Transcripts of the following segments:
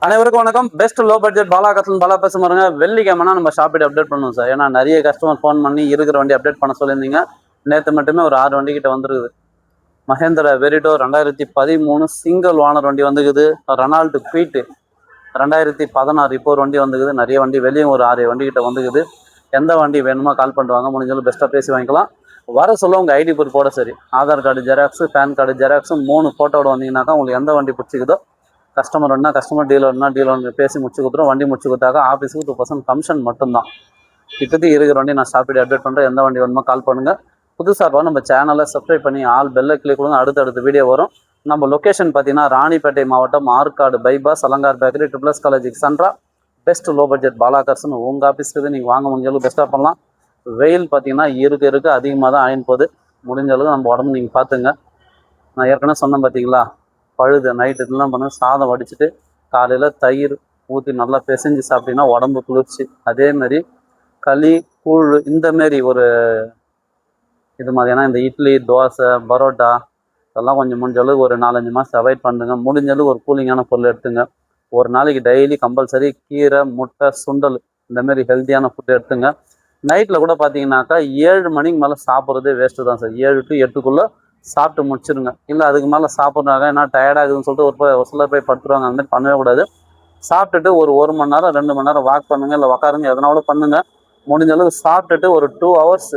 அனைவருக்கும் வணக்கம். Best low budget பாலாகத்தில் Bala பேச பாருங்க. வெள்ளிக்கிழமைனா நம்ம ஷாப்பிட் அப்டேட் பண்ணுவோம் சார். ஏன்னா நிறைய கஸ்டமர் ஃபோன் பண்ணி இருக்கிற வண்டி அப்டேட் பண்ண சொல்லியிருந்தீங்க. நேற்று மட்டுமே ஒரு 6 வண்டி கிட்ட வந்துருக்குது. மஹேந்திரா வெரிட்டோ 2013 சிங்கிள் ஓனர் வண்டி வந்துக்குது. ரெனால்டு குயிட்டு 2016 இப்போ ஒரு வண்டி வந்துக்குது. நிறைய வண்டி வெளியும் ஒரு 6 வண்டி கிட்ட வந்துக்குது. எந்த வண்டி வேணுமோ கால் பண்ணுவாங்க. முடிஞ்சாலும் பெஸ்ட்டாக பேசி வாங்கிக்கலாம். வர சொல்ல உங்கள் ஐடி ப்ரூஃப் போட சரி, Aadhaar card xerox, PAN card xerox 3 ஃபோட்டோட வந்தீங்கன்னாக்கா உங்களுக்கு எந்த வண்டி பிடிச்சிக்குதோ, கஸ்டமர் வேணா கஸ்டமர், டீலர்னா டீலர் பேசி முடிச்சு கொடுத்துரும். வண்டி முடிச்சு கொடுத்தாக்கா ஆஃபீஸுக்கு 2% கமிஷன் மட்டும்தான். இப்போதைக்கு இருக்கிற வண்டி நான் ஷாப்பிட் அப்டேட் பண்ணுறேன். எந்த வண்டி வேணுமோ கால் பண்ணுங்கள். புதுசாக நம்ம சேனலை சப்ஸ்கிரைப் பண்ணி ஆல் பெல்லை கிளிக் கொடுங்க. அடுத்தடுத்த வீடியோ வரும். நம்ம லொக்கேஷன் பார்த்தீங்கன்னா ராணிப்பேட்டை மாவட்டம், Arcot bypass, Alankar bakery, triple S காலேஜுக்கு சென்ட்ரா. பெஸ்ட் லோ பட்ஜெட் பாலாகர்ஸ்னு உங்கள் ஆஃபீஸ்க்கு நீங்கள் வாங்க முடிஞ்சாலும் பெஸ்ட்டாக பண்ணலாம். வெயில் பார்த்தீங்கன்னா இருக்க அதிகமாக தான் ஆயின் போகுது. முடிஞ்ச அளவுக்கு நம்ம உடம்பு நீங்கள் பார்த்துங்க. நான் ஏற்கனவே சொன்னேன் பார்த்தீங்களா, பழுது நைட்டு இதெல்லாம் பண்ண சாதம் வடிச்சிட்டு காலையில் தயிர் ஊற்றி நல்லா பிசைஞ்சு சாப்பிட்டீங்கன்னா உடம்பு குளிர்ச்சி. அதேமாரி களி, கூழ் இந்தமாரி ஒரு இது மாதிரி. ஏன்னா இந்த இட்லி, தோசை, பரோட்டா இதெல்லாம் கொஞ்சம் முடிஞ்ச அளவுக்கு ஒரு 4-5 மாதம் அவாய்ட் பண்ணுங்க. முடிஞ்ச அளவுக்கு ஒரு கூலிங்கான பொருள் எடுத்துங்க. ஒரு நாளைக்கு டெய்லி கம்பல்சரி கீரை, முட்டை, சுண்டல் இந்தமாரி ஹெல்த்தியான ஃபுட்டு எடுத்துங்க. நைட்டில் கூட பார்த்தீங்கன்னாக்கா 7 மணிக்கு மேலே சாப்பிட்றதே வேஸ்ட்டு தான் சார். 7 to 8க்குள்ளே சாப்பிட்டு முடிச்சிருங்க. இல்லை அதுக்கு மேலே சாப்பிட்றாங்க, ஏன்னா டயர்டாகுதுன்னு சொல்லிட்டு ஒரு சிலர் போய் படுத்துருவாங்க. அந்த மாதிரி பண்ணவே கூடாது. சாப்பிட்டுட்டு ஒரு மணி நேரம் 2 மணி நேரம் வாக் பண்ணுங்கள், இல்லை உக்காருங்க, எதனால பண்ணுங்கள். முடிஞ்ச அளவுக்கு சாப்பிட்டுட்டு ஒரு 2 hours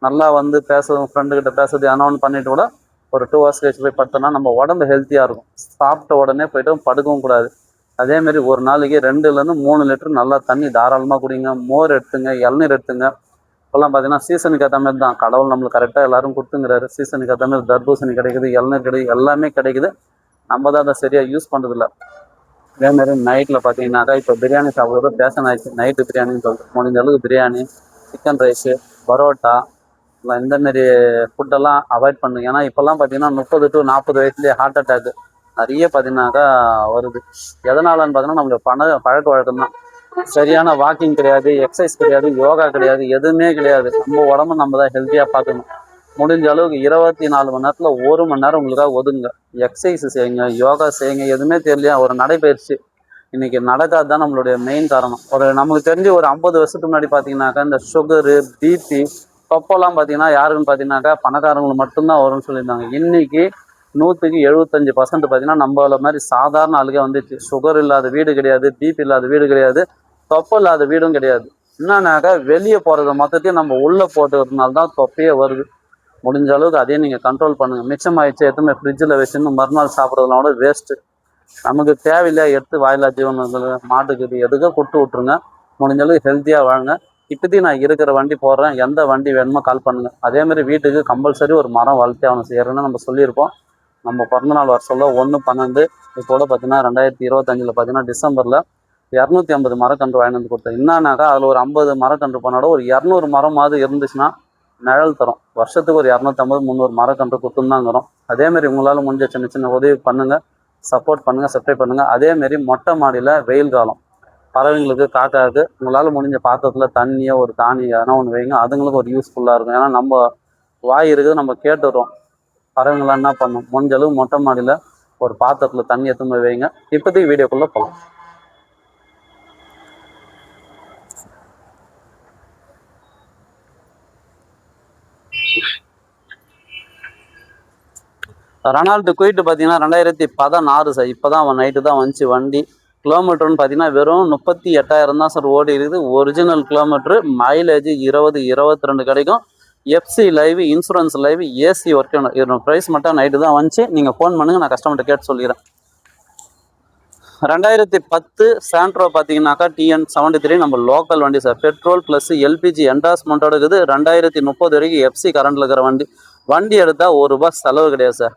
நல்லா பேசுறது, ஃப்ரெண்டுக்கிட்ட பேசுறது எதனா ஒன்று பண்ணிட்டு கூட ஒரு 2 hours கழிச்சு போய் படுத்தோம்னா நம்ம உடம்பு ஹெல்த்தியாக இருக்கும். சாப்பிட்ட உடனே போய்ட்டு படுக்கவும் கூடாது. அதேமாரி ஒரு நாளைக்கு 2-3 லிட்டர் நல்லா தண்ணி தாராளமாக குடிங்க. மோர் எடுத்துங்க, இளநீர் எடுத்துங்க. இப்போல்லாம் பார்த்தீங்கன்னா சீசனுக்கு ஏற்ற மாதிரி தான் கடவுள் நம்மளுக்கு கரெக்டாக எல்லாரும் கொடுத்துங்கிறாரு. சீசனுக்கு ஏற்ற மாதிரி தர்பூசணி கிடைக்குது, இளநீர் கிடைக்குது, எல்லாமே கிடைக்குது. நம்ம தான் அதை சரியாக யூஸ் பண்ணுறதில்ல. அதேமாரி நைட்டில் பார்த்தீங்கன்னாக்கா இப்போ பிரியாணி சாப்பிட்றது பேஷன் ஆயிடுச்சு. நைட்டு பிரியாணின்னு சொல்லிட்டு முடிஞ்ச அளவுக்கு பிரியாணி, சிக்கன் ரைஸு, பரோட்டா இல்லை இந்தமாரி ஃபுட்டெல்லாம் அவாய்ட் பண்ணுங்க. ஏன்னா இப்போல்லாம் பார்த்தீங்கன்னா 30 to 40 வயசுலேயே ஹார்ட் அட்டாக்கு நிறைய பார்த்தீங்கன்னாக்கா வருது. எதனாலன்னு பார்த்தீங்கன்னா நம்மளுக்கு பழக்க வழக்கம் தான். சரியான வாக்கிங் கிடையாது, எக்ஸசைஸ் கிடையாது, யோகா கிடையாது, எதுவுமே கிடையாது. நம்ம உடம்பு நம்ம தான் ஹெல்த்தியாக பார்க்கணும். முடிஞ்ச அளவுக்கு 24 மணி நேரத்தில் 1 மணி நேரம் உங்களுக்காக ஒதுங்க. எக்ஸசைஸ் செய்யுங்க, யோகா செய்யுங்க. எதுவுமே தெரியலையா, ஒரு நடைபயிற்சி இன்றைக்கி நடக்காது தான் நம்மளுடைய மெயின் காரணம். நம்மளுக்கு தெரிஞ்சு ஒரு 50 வருஷத்துக்கு முன்னாடி பார்த்தீங்கன்னாக்கா இந்த சுகரு, பிபி, தொப்பெல்லாம் பார்த்தீங்கன்னா யாருக்குன்னு பார்த்தீங்கன்னாக்கா பணக்காரங்களுக்கு மட்டும்தான் வரும்னு சொல்லியிருந்தாங்க. இன்றைக்கி 100க்கு 75% பார்த்தீங்கன்னா நம்மள மாதிரி சாதாரண ஆளுக்கே வந்துச்சு. சுகர் இல்லாத வீடு கிடையாது, பிபி இல்லாத வீடு கிடையாது, தொப்பை இல்லாத வீடும் கிடையாது. என்னன்னாக்கா வெளியே போகிறத மொத்தத்தையும் நம்ம உள்ளே போட்டுக்கிறதுனால தான் தொப்பையே வருது. முடிஞ்ச அளவுக்கு அதையும் நீங்கள் கண்ட்ரோல் பண்ணுங்கள். மிச்சமாகிடுச்சு எதுவுமே ஃப்ரிட்ஜில் வச்சுன்னு மறுநாள் சாப்பிட்றதுனால வேஸ்ட்டு. நமக்கு தேவையில்லையா எடுத்து வாயிலா ஜீவனங்கள், மாட்டுக்கு எதுக்கோ கொடுத்து விட்ருங்க. முடிஞ்ச அளவுக்கு ஹெல்த்தியாக வாழுங்க. இப்போதைக்கு நான் இருக்கிற வண்டி போடுறேன். எந்த வண்டி வேணுமோ கால் பண்ணுங்கள். அதேமாதிரி வீட்டுக்கு கம்பல்சரி ஒரு மரம் வளர்த்தே அவனை செய்யறதுன்னு நம்ம சொல்லியிருப்போம். நம்ம பிறந்தநாள் வர சொல்ல 1/12 இப்போட பார்த்தீங்கன்னா 2025 பார்த்தீங்கன்னா டிசம்பரில் 250 மரக்கன்று வாங்கிட்டு கொடுத்தேன். என்னன்னாக்கா அதில் ஒரு 50 மரக்கன்று பண்ணோட ஒரு 200 மரமாவது இருந்துச்சுன்னா நிழல் தரும். வருஷத்துக்கு ஒரு 250-300 மரக்கன்று கொடுத்துருந்தாங்கிறோம். அதேமாரி உங்களால் முடிஞ்ச சின்ன சின்ன உதவி பண்ணுங்கள், சப்போர்ட் பண்ணுங்கள், சப்ஸ்கிரைப் பண்ணுங்கள். அதேமாரி மொட்டை மாடியில் வெயில் காலம் பறவைங்களுக்கு, காக்காவுக்கு உங்களால் முடிஞ்ச பாத்திரத்தில் தண்ணியோ ஒரு தானி எதனா ஒன்று வைங்க. அதுங்களுக்கு ஒரு யூஸ்ஃபுல்லாக இருக்கும். ஏன்னா நம்ம வாய் இருக்குது, நம்ம கேட்டுடுறோம். பறவைங்களாம் என்ன பண்ணும், முடிஞ்ச அளவு மொட்டை மாடியில் ஒரு பாத்திரத்தில் தண்ணி எடுத்துன்னு வைங்க. இப்போதைக்கு வீடியோக்குள்ளே போகலாம். ரெனால்டு குயிட்டு பார்த்தீங்கன்னா 2016 சார். இப்போ தான் அவன் நைட்டு தான் வந்துச்சு வண்டி. கிலோமீட்டர்னு பார்த்தீங்கன்னா வெறும் 38,000 தான் சார் ஓடி இருக்குது. ஒரிஜினல் கிலோமீட்ரு, மைலேஜ் 20-22 கிடைக்கும். FC live, insurance live, AC work. இதோட ப்ரைஸ் மட்டும் நைட்டு தான் வந்துச்சு. நீங்கள் ஃபோன் பண்ணுங்கள், நான் கஸ்டமர்கிட்ட கேட்டு சொல்லிடுறேன். 2010 சாண்ட்ரோ பார்த்தீங்கன்னாக்கா TN73 நம்ம லோக்கல் வண்டி சார். பெட்ரோல் ப்ளஸ் எல்பிஜி என்டாஸ்மெண்ட்டோட இருக்குது. 2030 வரைக்கும் எஃப்சி கரண்டில் இருக்கிற வண்டி எடுத்தால் ₹1 செலவு கிடையாது சார்.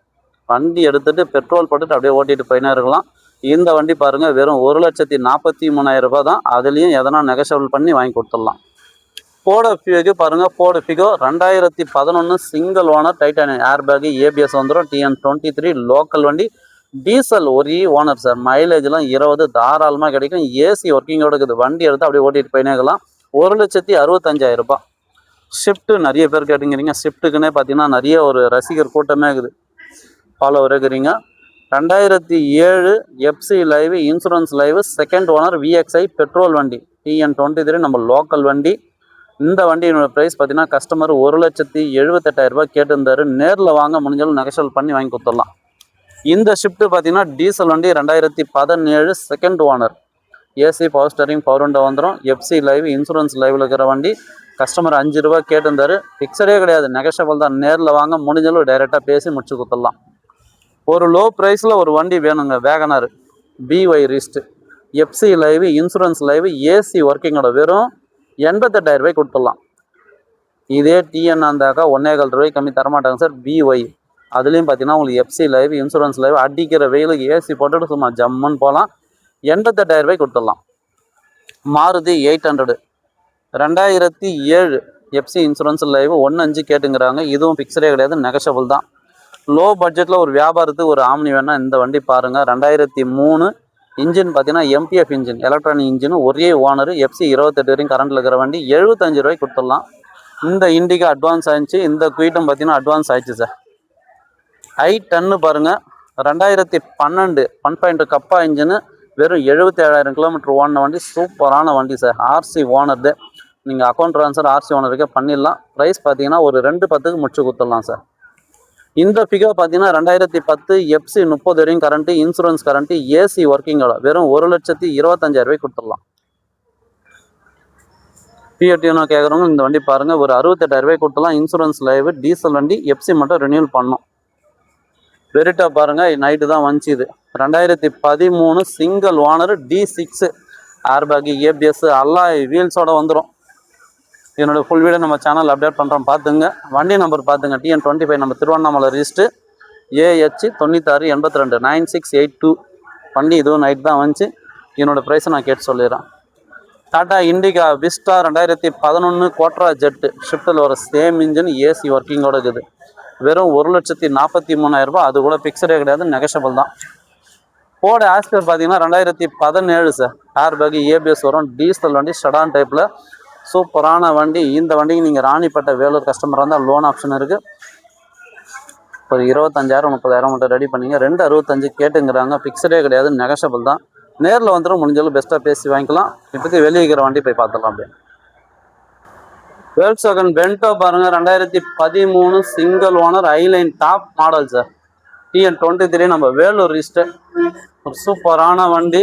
வண்டி எடுத்துகிட்டு பெட்ரோல் போட்டுட்டு அப்படியே ஓட்டிகிட்டு போயினே இருக்கலாம். இந்த வண்டி பாருங்கள் வெறும் ₹1,43,000 தான். அதுலேயும் எதனா நெகோஷியபிள் பண்ணி வாங்கி கொடுத்துடலாம். ஃபோர்டு ஃபிகோ பாருங்கள். Ford Figo 2011 single owner, titanium air bag, ABS வந்துடும். TN23 லோக்கல் வண்டி, டீசல் ஒரே ஓனர் சார். மைலேஜ்லாம் 20 தாராளமாக கிடைக்கும். ஏசி ஒர்க்கிங்கோட இருக்குது. வண்டி எடுத்து அப்படியே ஓட்டிகிட்டு போயினே இருக்கலாம். ₹1,65,000. ஷிஃப்ட்டு நிறைய பேர் கேட்டுங்கிறீங்க. ஷிஃப்ட்டுக்குன்னே பார்த்தீங்கன்னா நிறைய ஒரு ரசிகர் கூட்டமே இருக்குது, ஃபாலோவர் இருக்கிறீங்க. 2007 FC live, insurance live, second owner, VXi petrol வண்டி, TN23 நம்ம லோக்கல் வண்டி. இந்த வண்டியோட ப்ரைஸ் பார்த்தீங்கன்னா கஸ்டமர் 1,78,000 ரூபாய் கேட்டிருந்தாரு. நேரில் வாங்க முடிஞ்சாலும் நெகோஷியேட் பண்ணி வாங்கி கொடுத்துடலாம். இந்த ஷிஃப்ட் பார்த்தீங்கன்னா டீசல் வண்டி 2017 second owner, AC power steering power window வந்துடும். எஃப்சி லைவ், இன்சூரன்ஸ் லைவில் இருக்கிற வண்டி. கஸ்டமர் 5 ரூபா கேட்டிருந்தாரு. ஃபிக்ஸடே கிடையாது, நெகோஷியபிள் தான். நேரில் வாங்க முடிஞ்சாலும் டைரெக்டாக பேசி முடிச்சு கொடுத்துடலாம். ஒரு லோ ப்ரைஸில் ஒரு வண்டி வேணுங்க, வேகனார் BY ரிஸ்ட், FC live, insurance live, AC ஒர்க்கிங்கோட வெறும் 88,000 ரூபாய் கொடுத்துடலாம். இதே TN இருந்தாக்கா 1,400 ரூபாய் கம்மி தரமாட்டாங்க சார். BY அதுலேயும் பார்த்தீங்கன்னா உங்களுக்கு எஃப்சி லைவ், இன்சூரன்ஸ் லைவ், அடிக்கிற வெயிலுக்கு ஏசி போட்டுட்டு சும்மா ஜம்முன்னு போகலாம். 88,000 ரூபாய் கொடுத்துடலாம். Maruti 800 2007 FC insurance live 1,5 கேட்டுங்கிறாங்க. இதுவும் ஃபிக்ஸடே கிடையாது, நெகோஷியபிள் தான். லோ பட்ஜெட்டில் ஒரு வியாபாரத்துக்கு ஒரு ஆம்னி வேணால் இந்த வண்டி பாருங்கள். 2003 இன்ஜின் பார்த்தீங்கன்னா MPF இன்ஜின், எலக்ட்ரானிக் இன்ஜின், ஒரே ஓனர், எஃப்சி 28 வரைக்கும் கரண்டில் இருக்கிற வண்டி. 75 ரூபாய்க்கு கொடுத்துடலாம். இந்த இண்டிகா அட்வான்ஸ் ஆயிடுச்சு. இந்த குயிட்டும் பார்த்தீங்கன்னா அட்வான்ஸ் ஆயிடுச்சு சார். i10 பாருங்கள், 2012 1.2 கப்பா இன்ஜினு, வெறும் 77,000 கிலோமீட்டர் ஓடின வண்டி. சூப்பரான வண்டி சார். RC ஓனர்து. நீங்கள் அக்கௌண்ட் ட்ரான்ஸ்ஃபர் RC ஓனருக்கே பண்ணிடலாம். ப்ரைஸ் பார்த்தீங்கன்னா ஒரு 2,10க்கு முடிச்சு கொடுத்துடலாம் சார். இந்த ஃபிகர் பார்த்தீங்கன்னா 2010 எஃப்சி 30 வரையும் கரண்ட்டு, இன்சூரன்ஸ் கரண்ட்டு, ஏசி ஒர்க்கிங்கோட வெறும் 1,25,000 ரூபாய் கொடுத்துடலாம். பிஎட்டினோ கேட்குறவங்க இந்த வண்டி பாருங்கள், ஒரு 68,000 ரூபாய் கொடுத்துடலாம். இன்சூரன்ஸ் லைவ், டீசல் வண்டி, எஃப்சி மட்டும் ரினியூல் பண்ணோம். வெரிட்டா பாருங்கள், நைட்டு தான் வந்துச்சு. இது 2013 single owner, D6 airbag, ABS, alloy வீல்ஸோட வந்துடும். என்னோடய ஃபுல் வீடியோ நம்ம சேனல் அப்டேட் பண்ணுறோம், பார்த்துங்க. வண்டி நம்பர் பார்த்துங்க, TN25 நம்ம திருவண்ணாமலை ரிஜிஸ்ட்ரு, AH 9682 9682. வண்டி இதுவும் நைட் தான் வந்துச்சு. என்னோடய ப்ரைஸை நான் கேட்டு சொல்லிடுறேன். டாடா இண்டிகா விஸ்டா 2011 கோட்ரா ஜெட்டு ஷிஃப்ட்டில் வர சேம் இன்ஜின், ஏசி ஒர்க்கிங்கோட இருக்குது. வெறும் 1,43,000 ரூபாய். அது கூட ஃபிக்ஸடே கிடையாது, நெகோஷியபிள் தான். ஃபோர்டு ஆஸ்பர் பார்த்தீங்கன்னா 2017 சார். ஏர்பேக், ABS வரும். டீசல் வண்டி, செடான் டைப்பில் சூப்பரான வண்டி. இந்த வண்டிக்கு நீங்கள் ராணிப்பேட்டை வேலூர் கஸ்டமராக இருந்தால் லோன் ஆப்ஷன் இருக்குது. ஒரு 25,000 30,000 மட்டும் ரெடி பண்ணிங்க. 2,65 கேட்டுங்கிறாங்க. ஃபிக்ஸடே கிடையாது, நெகோஷியபிள் தான். நேரில் வந்துடும், முடிஞ்சாலும் பெஸ்ட்டாக பேசி வாங்கிக்கலாம். இப்போதைக்கு வெளியே இருக்கிற வண்டி போய் பார்த்துடலாம். அப்படியே வேல்ஸ்வாகன் பென்டோ பாருங்கள், 2013 single owner, highline top model sir. TN23 நம்ம வேலூர் ரிஜிஸ்டர். ஒரு சூப்பரான வண்டி.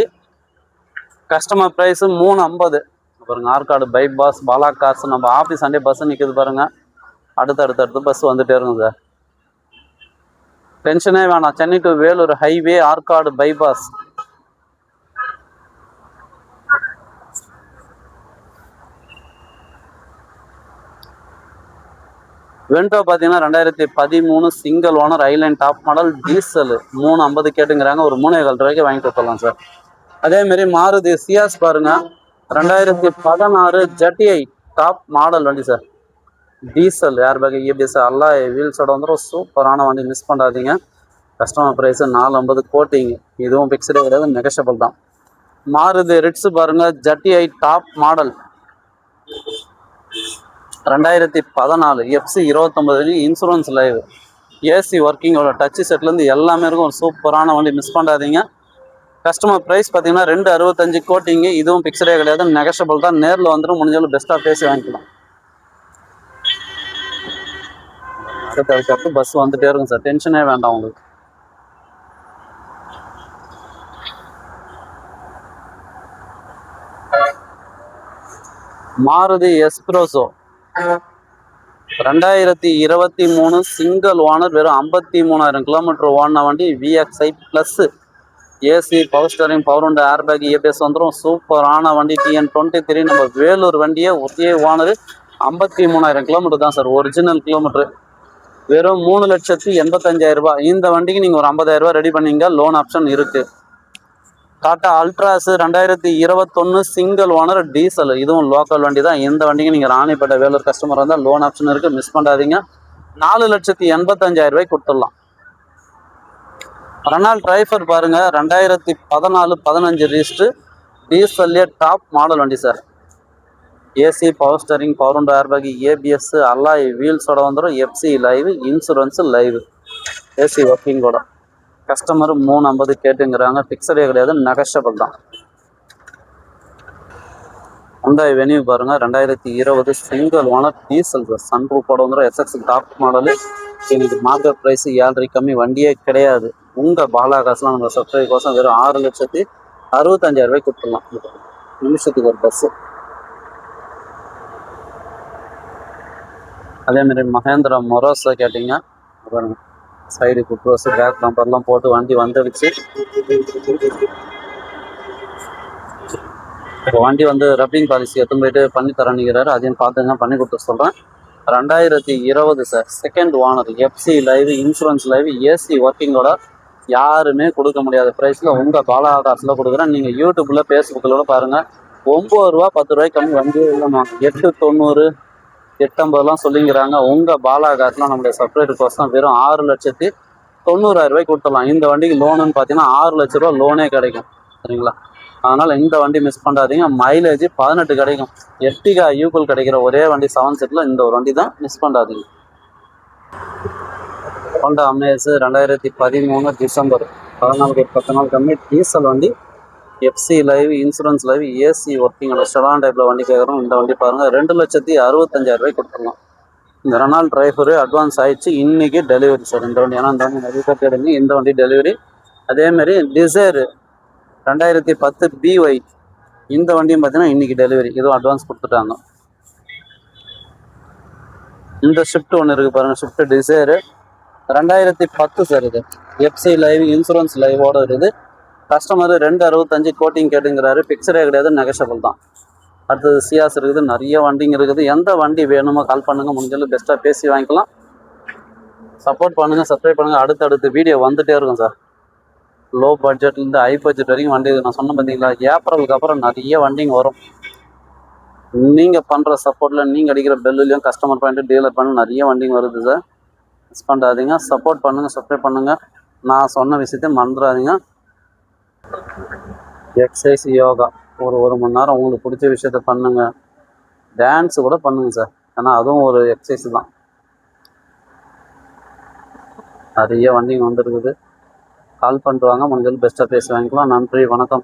கஸ்டமர் ப்ரைஸு 350 பாருங்கள். ஆற்காடு பைபாஸ், பாலா கார்ஸ், நம்ம ஆஃபீஸ் அண்டே பஸ்ஸு நிற்குது பாருங்கள். அடுத்து பஸ் வந்துட்டே இருக்கும் சார். டென்ஷனே வேணாம். Chennai to Vellore highway, Arcot bypass. Vento பார்த்தீங்கன்னா 2013 single owner, highline top model, diesel 350 கேட்டுங்கிறாங்க. ஒரு 3,400 ரூபாய்க்கு வாங்கி கொடுத்துடலாம் சார். அதேமாரி மாருதி சியாஸ் பாருங்க, 2016 ஜெட்டிஐ டாப் மாடல் வண்டி sir. Diesel, airbag, ABS, alloy வீல்ஸோட வந்துடும். சூப்பரான வண்டி, மிஸ் பண்ணாதீங்க. Customer price 450 quoting. இதுவும் ஃபிக்ஸடே கிடையாது, நெகோஷியபிள் தான். மாருதி ரிட்ஸ் பாருங்கள், ZDI top model 2014 FC 29 insurance live, AC ஒர்க்கிங்கோட டச்சு செட்லேருந்து எல்லாமே இருக்கும். ஒரு சூப்பரான வண்டி, மிஸ் பண்ணாதீங்க. கஸ்டமர் ப்ரைஸ் பார்த்தீங்கன்னா 265 கோட்டிங்க. இதுவும் ஃபிக்ஸடே கிடையாது, நெகோஷியபிள் தான். நேரில் வந்துடும், முடிஞ்சாலும் பெஸ்ட்டாக பேசி வாங்கிக்கலாம். அடுத்து பஸ் வந்துட்டே இருக்கும் சார். டென்ஷனே வேண்டாம் உங்களுக்கு. மாருதி எஸ்பிரஸோ 2023 சிங்கிள் ஓனர், வெறும் 53,000 கிலோமீட்டர் ஓடின வண்டி. VXI plus, AC power steering, power window, airbag, ABS வந்துடும். சூப்பரான வண்டி. TN23 நம்ம வேலூர் வண்டியை ஒரே ஓனர். 53,000 கிலோமீட்டர் தான் சார் ஒரிஜினல் கிலோமீட்டரு. வெறும் 3,85,000 ரூபாய். இந்த வண்டிக்கு நீங்கள் ஒரு 50,000 ரூபாய் ரெடி பண்ணிங்க, லோன் ஆப்ஷன் இருக்குது. Tata Altroz 2021 single owner, diesel. இதுவும் லோக்கல் வண்டி தான். இந்த வண்டிக்கு நீங்கள் ராணிப்பேட்டை வேலூர் கஸ்டமர் இருந்தால் லோன் ஆப்ஷன் இருக்குது, மிஸ் பண்ணாதீங்க. 4,85,000 ரூபாய் கொடுத்துடலாம். ரெனால்ட் ட்ரைஃபர் பாருங்கள், 2014-15 ரிஜிஸ்ட்ரு, டீசல்லே டாப் மாடல் வண்டி sir. AC power steering, power window, airbag, ABS, alloy வீல்ஸோட வந்துடும். FC live, insurance live, AC ஒர்க்கிங்கோட. கஸ்டமர் 350 கேட்டுங்கிறாங்க. ஃபிக்ஸடே கிடையாது, நெகஷபிள் தான். ஹுண்டாய் வென்யூ பாருங்க, 2020 சிங்கிள் ஓனர் டீசல் சன்ரூஃபோட வந்துடும். SX top model. இன்னைக்கு மார்க்கெட் ப்ரைஸ் 7.5 கம்மி வண்டியே கிடையாது. உங்கள் பாலா காசுலாம் நம்ம சப்ஸ்கிரைப் கோசம் வெறும் 6,65,000 கொடுத்துடலாம். நிமிஷத்துக்கு ஒரு பஸ்ஸு. அதேமாரி மகேந்திரா மொரோஸை கேட்டிங்க பாருங்க, சைடு குட்ரோஸு பேக் நம்பர்லாம் போட்டு வண்டி வந்துடுச்சு. இப்போ வண்டி வந்து ரப்பிங் பாலிசி எடுத்து போயிட்டு பண்ணி தரணிக்கிறாரு. அதையும் பார்த்துங்க, பண்ணி கொடுத்து சொல்கிறேன். 2020 sir, second owner, FC live, insurance live, AC ஒர்க்கிங்கோட, யாருமே கொடுக்க முடியாத ப்ரைஸில் உங்கள் பாலா காசில் கொடுக்குறேன். நீங்கள் யூடியூப்பில் ஃபேஸ்புக்கில் கூட பாருங்கள். 9 ரூபா 10 ரூபாய்க்கு கம்மி வண்டி இல்லைம்மா. 890 850 சொல்லிங்கிறாங்க. உங்கள் பாலா காசுலாம் நம்மளுடைய செப்பரேட் கோர்ஸ் வெறும் 6,90,000 கொடுத்துடலாம். இந்த வண்டிக்கு லோனுன்னு பார்த்தீங்கன்னா 6 லட்ச ரூபா லோனே கிடைக்கும். சரிங்களா? அதனால் இந்த வண்டி மிஸ் பண்ணாதீங்க. மைலேஜ் 18 கிடைக்கும். எர்டிகா யூக்குள் கிடைக்கிற ஒரே வண்டி 7 சீட்டில் இந்த ஒரு வண்டி தான், மிஸ் பண்ணாதீங்க. ஹோண்டா அமேஸ் 2013 டிசம்பர் 14 10 நாள் கம்மி டீசல் வண்டி, FC live, insurance live, AC working ஸ்டெலான் டைப்பில் வண்டி கேட்குறோம். இந்த வண்டி பாருங்கள், 2,65,000 கொடுத்துடலாம். இந்த ரெனால் டிரைவரு அட்வான்ஸ் ஆகிடுச்சு. இன்றைக்கி டெலிவரி சார் இந்த வண்டி. ஏன்னா இந்த வண்டி நிறைய பேர் கேடுங்க. இந்த வண்டி டெலிவரி. அதேமாரி டிசைர் 2010 BY, இந்த வண்டியும் பார்த்தீங்கன்னா இன்றைக்கி டெலிவரி. இதுவும் அட்வான்ஸ் கொடுத்துட்டாங்க. இந்த ஷிஃப்ட் ஒன்று இருக்குது பாருங்கள், ஷிஃப்ட் டிசைரு 2010 சார். இது எஃப்சி லைவ், இன்சூரன்ஸ் லைவோடு இருக்குது. Customer 265 coating கேட்டுங்கிறாரு. ஃபிக்ஸடே கிடையாது, நெகஷபிள் தான். அடுத்தது சியாஸ் இருக்குது, நிறைய வண்டிங்க இருக்குது. எந்த வண்டி வேணுமோ கால் பண்ணுங்கள், முடிஞ்சாலும் பெஸ்ட்டாக பேசி வாங்கிக்கலாம். சப்போர்ட் பண்ணுங்கள், சப்ஸ்கிரைப் பண்ணுங்கள். அடுத்தடுத்து வீடியோ வந்துகிட்டே இருக்கும் சார். லோ பட்ஜெட்லேருந்து ஹை பட்ஜெட் வரைக்கும் வண்டி நான் சொன்ன பார்த்தீங்களா, ஏப்ரலுக்கு அப்புறம் நிறைய வண்டிங்க வரும். நீங்கள் பண்ணுற சப்போர்ட்டில், நீங்கள் அடிக்கிற பெல்லுலையும் கஸ்டமர் பாயிண்ட்டு டீலர் பண்ண நிறைய வண்டிங்க வருது சார். மிஸ் பண்ணாதீங்க. சப்போர்ட் பண்ணுங்கள், சப்ஸ்கிரைப் பண்ணுங்கள். நான் சொன்ன விஷயத்தை மறந்துடாதீங்க. எக்ஸசைஸ், யோகா ஒரு மணி நேரம் உங்களுக்கு பிடிச்ச விஷயத்த பண்ணுங்கள். டான்ஸு கூட பண்ணுங்கள் சார், ஏன்னா அதுவும் ஒரு எக்ஸசைஸ் தான். நிறைய வண்டிங்க வந்துருக்குது. கால் பண்ணிட்டு வாங்க, முடிஞ்சாலும் பெஸ்ட்டாக பேசி வாங்கிக்கலாம். நன்றி, வணக்கம்.